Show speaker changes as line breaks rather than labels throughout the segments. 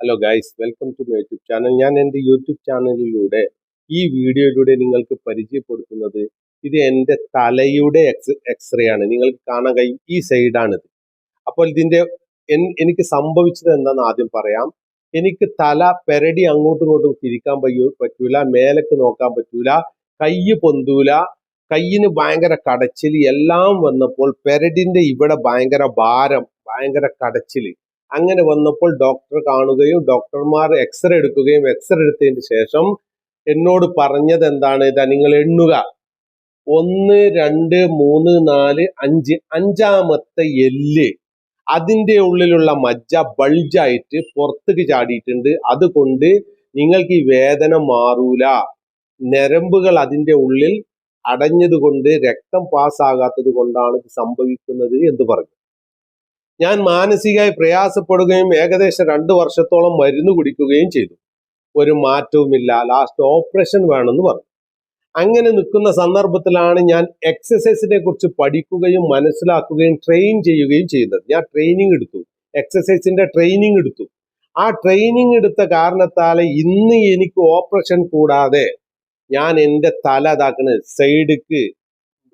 Hello guys, welcome to my YouTube channel. ഞാൻ എൻ്റെ YouTube ചാനലിലൂടെ ഈ വീഡിയോയിലൂടെ നിങ്ങൾക്ക് പരിചയപ്പെടുത്തുന്നത് ഇത് എൻ്റെ തലയുടെ എക്സ്റേ ആണ്. നിങ്ങൾക്ക് കാണാൻ കഴിയും, ഈ സൈഡാണിത്. അപ്പോൾ ഇതിൻ്റെ എനിക്ക് സംഭവിച്ചത് എന്താണെന്ന് ആദ്യം പറയാം. എനിക്ക് തല പെരടി അങ്ങോട്ടും ഇങ്ങോട്ടും തിരിക്കാൻ പറ്റൂല, മേലേക്ക് നോക്കാൻ പറ്റൂല, കൈ പൊന്തൂല, കയ്യിന് ഭയങ്കര കടച്ചിൽ എല്ലാം വന്നപ്പോൾ പെരടിന്റെ ഇവിടെ ഭയങ്കര ഭാരം, ഭയങ്കര കടച്ചിൽ. അങ്ങനെ വന്നപ്പോൾ ഡോക്ടർ കാണുകയും ഡോക്ടർമാർ എക്സ്റേ എടുക്കുകയും എക്സ്റേ എടുത്തതിന് ശേഷം എന്നോട് പറഞ്ഞത് എന്താണ്, ഇതാ നിങ്ങൾ എണ്ണുക, 1 2 3 4 5, അഞ്ചാമത്തെ എല്ല് അതിൻ്റെ ഉള്ളിലുള്ള മജ്ജ ബൾജായിട്ട് പുറത്തേക്ക് ചാടിയിട്ടുണ്ട്. അതുകൊണ്ട് നിങ്ങൾക്ക് ഈ വേദന മാറൂല. ഞരമ്പുകൾ അതിൻ്റെ ഉള്ളിൽ അടഞ്ഞത് കൊണ്ട്, രക്തം പാസ്സാകാത്തത് കൊണ്ടാണ് ഇത് സംഭവിക്കുന്നത് എന്ന് പറഞ്ഞു. ഞാൻ മാനസികമായി പ്രയാസപ്പെടുകയും ഏകദേശം 2 വർഷത്തോളം മരുന്ന് കുടിക്കുകയും ചെയ്തു. ഒരു മാറ്റവുമില്ല. ലാസ്റ്റ് ഓപ്പറേഷൻ വേണമെന്ന് പറഞ്ഞു. അങ്ങനെ നിൽക്കുന്ന സന്ദർഭത്തിലാണ് ഞാൻ എക്സസൈസിനെ കുറിച്ച് പഠിക്കുകയും മനസ്സിലാക്കുകയും ട്രെയിൻ ചെയ്യുകയും ചെയ്യുന്നത്. ഞാൻ ട്രെയിനിങ് എടുത്തു, എക്സസൈസിന്റെ ട്രെയിനിങ് എടുത്തു. ആ ട്രെയിനിങ് എടുത്ത കാരണത്താൽ ഇന്ന് എനിക്ക് ഓപ്പറേഷൻ കൂടാതെ ഞാൻ എൻ്റെ തല ഇതാക്കുന്നത് സൈഡിക്ക്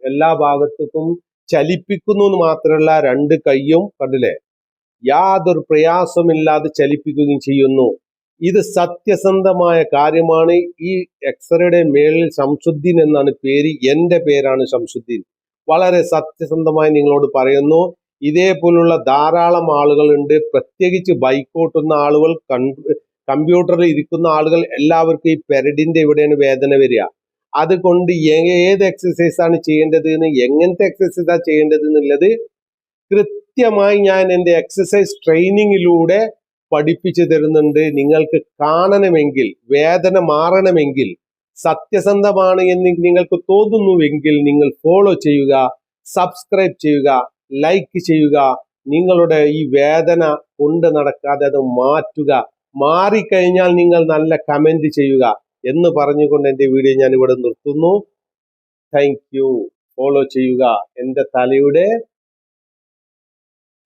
എല്ലാ ഭാഗത്തേക്കും ചലിപ്പിക്കുന്നു എന്ന് മാത്രമല്ല, 2 കൈയും കണ്ടില്ലേ, യാതൊരു പ്രയാസമില്ലാതെ ചലിപ്പിക്കുകയും ചെയ്യുന്നു. ഇത് സത്യസന്ധമായ കാര്യമാണ്. ഈ എക്സ്റേയുടെ മേളിൽ ശംസുദ്ദീൻ എന്നാണ് പേര്. എൻ്റെ പേരാണ് ശംസുദ്ദീൻ. വളരെ സത്യസന്ധമായി നിങ്ങളോട് പറയുന്നു. ഇതേപോലുള്ള ധാരാളം ആളുകളുണ്ട്, പ്രത്യേകിച്ച് ബൈക്കോട്ടുന്ന ആളുകൾ, കമ്പ്യൂട്ടറിൽ ഇരിക്കുന്ന ആളുകൾ, എല്ലാവർക്കും ഈ പെരടിന്റെ ഇവിടെയാണ് വേദന വരിക. അതുകൊണ്ട് ഏത് എക്സസൈസ് ആണ് ചെയ്യേണ്ടത്, എങ്ങനത്തെ എക്സസൈസാണ് ചെയ്യേണ്ടത് എന്നുള്ളത് കൃത്യമായി ഞാൻ എൻ്റെ എക്സസൈസ് ട്രെയിനിങ്ങിലൂടെ പഠിപ്പിച്ചു തരുന്നുണ്ട്. നിങ്ങൾക്ക് കാണണമെങ്കിൽ, വേദന മാറണമെങ്കിൽ, സത്യസന്ധമാണ് എന്ന് നിങ്ങൾക്ക് തോന്നുന്നുവെങ്കിൽ നിങ്ങൾ ഫോളോ ചെയ്യുക, സബ്സ്ക്രൈബ് ചെയ്യുക, ലൈക്ക് ചെയ്യുക. നിങ്ങളുടെ ഈ വേദന കൊണ്ട് നടക്കാതെ അത് മാറ്റുക. മാറിക്കഴിഞ്ഞാൽ നിങ്ങൾ നല്ല കമന്റ് ചെയ്യുക എന്ന് പറഞ്ഞുകൊണ്ട് എൻ്റെ വീഡിയോ ഞാൻ ഇവിടെ നിർത്തുന്നു. Thank you. ഫോളോ ചെയ്യുക. എൻ്റെ തലയുടെ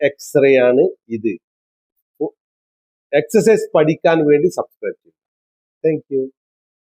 എക്സ്റേ ആണ് ഇത്. എക്സസൈസ് പഠിക്കാൻ വേണ്ടി സബ്സ്ക്രൈബ് ചെയ്യുക. Thank you.